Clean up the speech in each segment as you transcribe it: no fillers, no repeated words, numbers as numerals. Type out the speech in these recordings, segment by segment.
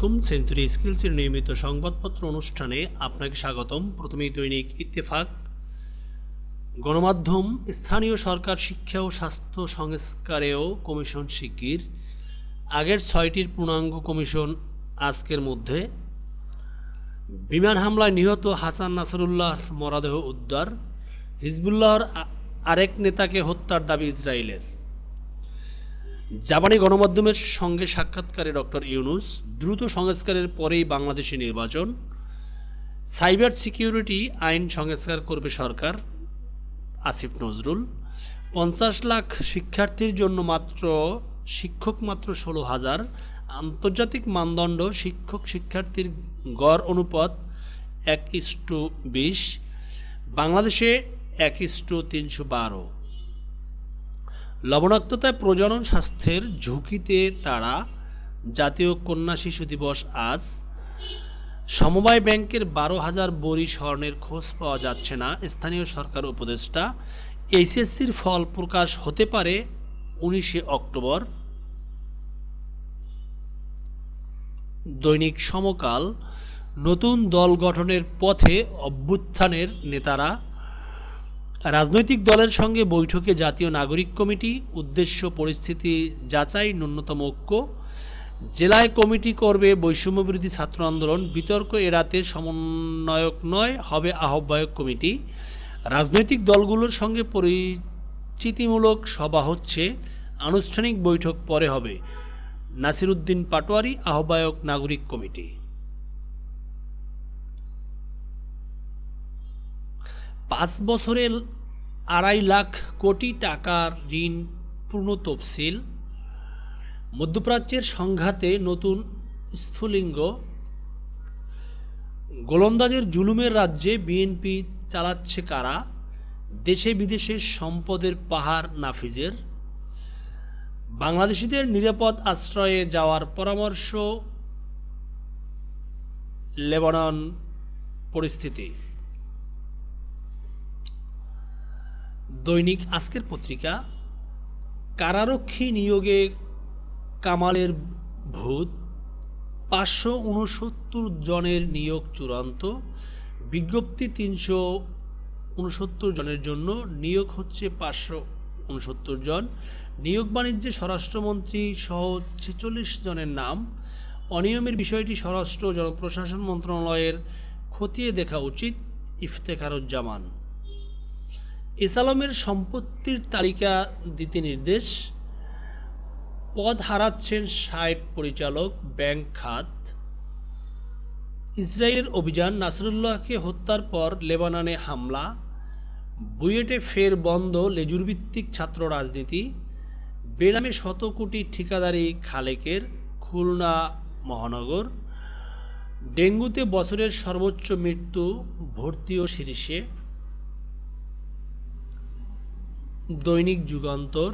আলাইকুম। সেঞ্চুরি স্কিলসের নিয়মিত সংবাদপত্র অনুষ্ঠানে আপনাকে স্বাগতম। প্রথমেই দৈনিক ইত্তেফাক। গণমাধ্যম, স্থানীয় সরকার, শিক্ষা ও স্বাস্থ্য সংস্কারেও কমিশন শিগগির। আগের 6টির পূর্ণাঙ্গ কমিশন আজকের মধ্যে। বিমান হামলায় নিহত হাসান নাসরুল্লাহর মরদেহ উদ্ধার। হিজবুল্লাহর আরেক নেতাকে হত্যার দাবি ইসরায়েলের। জাপানি গণমাধ্যমের সঙ্গে সাক্ষাৎকারে ডক্টর ইউনূস, দ্রুত সংস্কারের পরেই বাংলাদেশে নির্বাচন। সাইবার সিকিউরিটি আইন সংস্কার করবে সরকার, আসিফ নজরুল। 50 লাখ শিক্ষার্থীর জন্য শিক্ষক মাত্র 16,000। আন্তর্জাতিক মানদণ্ড শিক্ষক শিক্ষার্থীর গড় অনুপাত 1:20, বাংলাদেশে 1:312। লবণাক্ততায় প্রজনন স্বাস্থ্যের ঝুঁকিতে তারা, জাতীয় কন্যা শিশু দিবস আজ। সমবায় ব্যাংকের 12,000 বড়ি স্বর্ণের খোঁজ পাওয়া যাচ্ছে না, স্থানীয় সরকার উপদেষ্টা। এইচএসসির ফল প্রকাশ হতে পারে 19 অক্টোবর। দৈনিক সমকাল। নতুন দল গঠনের পথে অভ্যুত্থানের নেতারা। রাজনৈতিক দলের সঙ্গে বৈঠকে জাতীয় নাগরিক কমিটি, উদ্দেশ্য পরিস্থিতি যাচাই, ন্যূনতম ঐক্য। জেলায় কমিটি করবে বৈষম্যবিরোধী ছাত্র আন্দোলন, বিতর্ক এড়াতে সমন্বয়ক নয়, হবে আহ্বায়ক কমিটি। রাজনৈতিক দলগুলোর সঙ্গে পরিচিতিমূলক সভা হচ্ছে, আনুষ্ঠানিক বৈঠক পরে হবে। নাসিরউদ্দিন পাটোয়ারি, আহ্বায়ক নাগরিক কমিটি। 5 বছরে 2.5 লাখ কোটি টাকার ঋণ পূর্ণ তফসিল। মধ্যপ্রাচ্যের সংঘাতে নতুন স্ফুলিঙ্গ। গোলন্দাজের জুলুমের রাজ্যে বিএনপি চালাচ্ছে কারা? দেশে বিদেশে সম্পদের পাহাড় নাফিজের। বাংলাদেশিদের নিরাপদ আশ্রয়ে যাওয়ার পরামর্শ। লেবানন পরিস্থিতি। দৈনিক আজকের পত্রিকা। কারারক্ষী নিয়োগে কামালের ভূত। 569 জনের নিয়োগ চূড়ান্ত। বিজ্ঞপ্তি 369 জনের জন্য, নিয়োগ হচ্ছে 569 জন। নিয়োগ বাণিজ্যে স্বরাষ্ট্রমন্ত্রী সহ 46 জনের নাম। অনিয়মের বিষয়টি স্বরাষ্ট্র ও জনপ্রশাসন মন্ত্রণালয়ের খতিয়ে দেখা উচিত, ইফতেখারুজ্জামান। এসালমের সম্পত্তির তালিকা দিতে নির্দেশ। পদ হারাচ্ছেন 60 পরিচালক, ব্যাংক খাত। ইসরায়েলের অভিযান, নাসরুল্লাহকে হত্যার পর লেবাননে হামলা। বুয়েটে ফের বন্ধ লেজুরভিত্তিক ছাত্র রাজনীতি। বেনামে 100 কোটি ঠিকাদারি খালেকের, খুলনা মহানগর। ডেঙ্গুতে বছরের সর্বোচ্চ মৃত্যু, ভর্তিও শীর্ষে। দৈনিক যুগান্তর।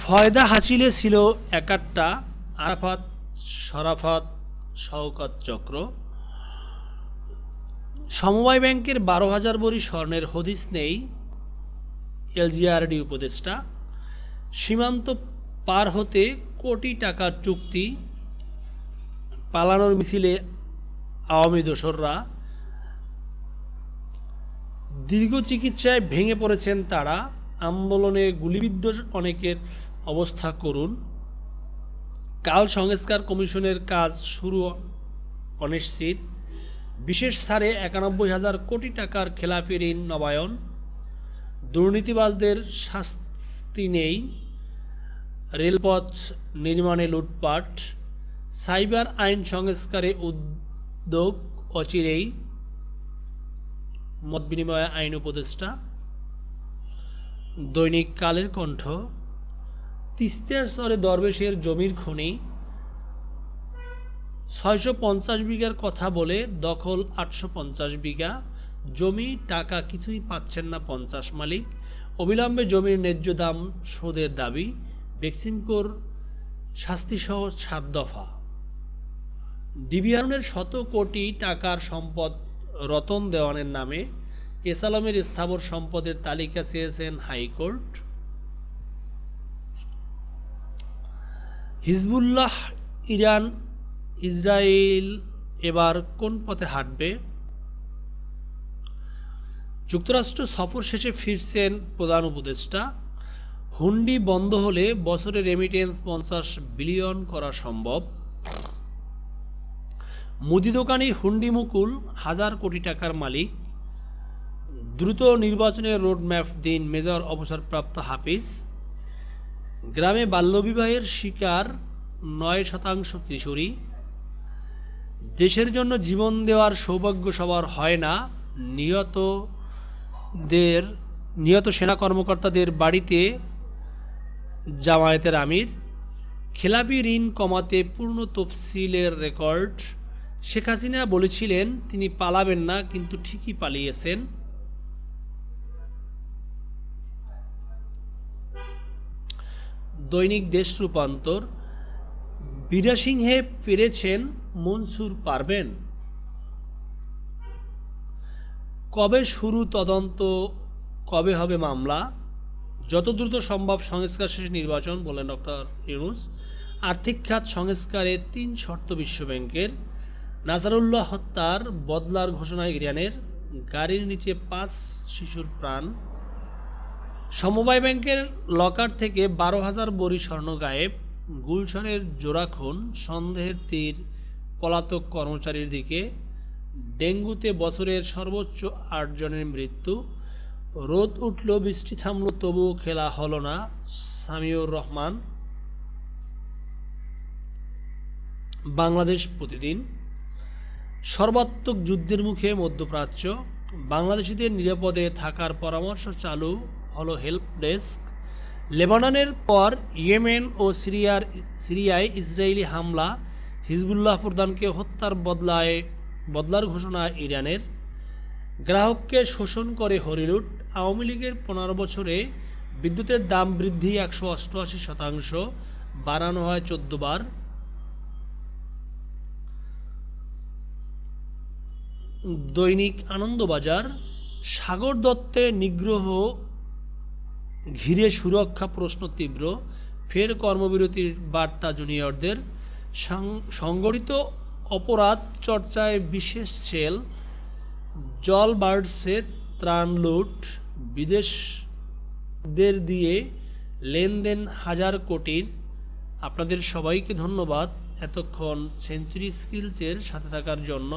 ফয়দা হাসিলে ছিল 71টা, আরাফাত শরাফত শওকত চক্র। সমবায় ব্যাংকের 12,000 বড়ি স্বর্ণের হদিস নেই, এলজিআরডি উপদেষ্টা। সীমান্ত পার হতে কোটি টাকার চুক্তি, পালানোর মিছিলে আওয়ামী দোসররা। দীর্ঘ চিকিৎসায় ভেঙে পড়েছেন তারা, আন্দোলনে গুলিবিদ্ধ অনেকের অবস্থা করুণ। কাল সংস্কার কমিশনের কাজ শুরু অনিশ্চিত। বিশেষ ছাড়ে 91,000 কোটি টাকার খেলাপি ঋণ নবায়ন। দুর্নীতিবাজদের শাস্তি নেই, রেলপথ নির্মাণে লুটপাট। সাইবার আইন সংস্কারে উদ্যোগ অচিরেই, মতবিনিময় আইন উপদেষ্টা। দৈনিক কালের কণ্ঠ। তিস্তার চরে দরবেশের জমির খনি। 650 বিঘার কথা বলে দখল 850 বিঘা জমি, টাকা কিছুই পাচ্ছেন না 50 মালিক। অবিলম্বে জমির ন্যায্য দাম শোধের দাবি। বেক্সিমকোর শাস্তিসহ 7 দফা। ডিবি হারুনের 100 কোটি টাকার সম্পদ রতন দেওয়ানের নামে। এসালমের স্থাবর সম্পদের তালিকা চেয়েছেন হাইকোর্ট। হিজবুল্লাহ ইরান ইসরায়েল এবার কোন পথে হাঁটবে? যুক্তরাষ্ট্র সফর শেষে ফিরছেন প্রধান উপদেষ্টা। হুন্ডি বন্ধ হলে বছরে রেমিটেন্স 50 বিলিয়ন করা সম্ভব। মুদি দোকানি হুন্ডি মুকুল, হাজার কোটি টাকার মালিক। দ্রুত নির্বাচনের রোডম্যাপ দিন মেজর অবসরপ্রাপ্ত হাফিজ। গ্রামে বাল্যবিবাহের শিকার 9% কিশোরী। দেশের জন্য জীবন দেওয়ার সৌভাগ্য সবার হয় না। নিহত সেনা কর্মকর্তাদের বাড়িতে জামায়াতের আমির। খেলাপি ঋণ কমাতে পূর্ণ তফসিলের রেকর্ড। শেখ হাসিনা বলেছিলেন তিনি পালাবেন না, কিন্তু ঠিকই পালিয়েছেন। দৈনিক দেশ রূপান্তর, বীরাসিংহে পেরেছেন, মনসুর পারবেন। কবে শুরু তদন্ত, কবে হবে মামলা? যত দ্রুত সম্ভব সংস্কার শেষে নির্বাচন, বলেন ডক্টর ইউনূস। আর্থিক খাত সংস্কারে 3 শর্ত বিশ্বব্যাংকের। নাজারুল্লাহ হত্যার বদলার ঘোষণায় ইরানের। গাড়ির নিচে 5 শিশুর প্রাণ। সমবায় ব্যাংকের লকার থেকে 12,000 ভরি স্বর্ণ গায়েব। গুলশানের জোড়া খুন, সন্দেহের তীর পলাতক কর্মচারীর দিকে। ডেঙ্গুতে বছরের সর্বোচ্চ 8 জনের মৃত্যু। রোদ উঠল, বৃষ্টি থামল, তবুও খেলা হলো না। সামিউর রহমান। বাংলাদেশ প্রতিদিন, সর্বাত্মক যুদ্ধের মুখে মধ্যপ্রাচ্য। বাংলাদেশিদের নিরাপদে থাকার পরামর্শ চালু হলো হেল্প ডেস্ক। লেবাননের পর ইয়েমেন ও সিরিয়ায় ইসরায়েলি হামলা। হিজবুল্লাহ প্রধানকে হত্যার বদলার ঘোষণা ইরানের। গ্রাহককে শোষণ করে হরিলুট। আওয়ামী লীগের 15 বছরে বিদ্যুতের দাম বৃদ্ধি 188%, বাড়ানো হয় 14 বার। দৈনিক আনন্দবাজার, সাগর দত্তের নিগ্রহ ঘিরে সুরক্ষা প্রশ্ন তীব্র। ফের কর্মবিরতির বার্তা জুনিয়রদের। সংগঠিত অপরাধ চর্চায় বিশেষ সেল। জল বাড়ছে, ত্রাণ লুট। বিদেশদের দিয়ে লেনদেন হাজার কোটির। আপনাদের সবাইকে ধন্যবাদ এতক্ষণ সেঞ্চুরি স্কিলসের সাথে থাকার জন্য।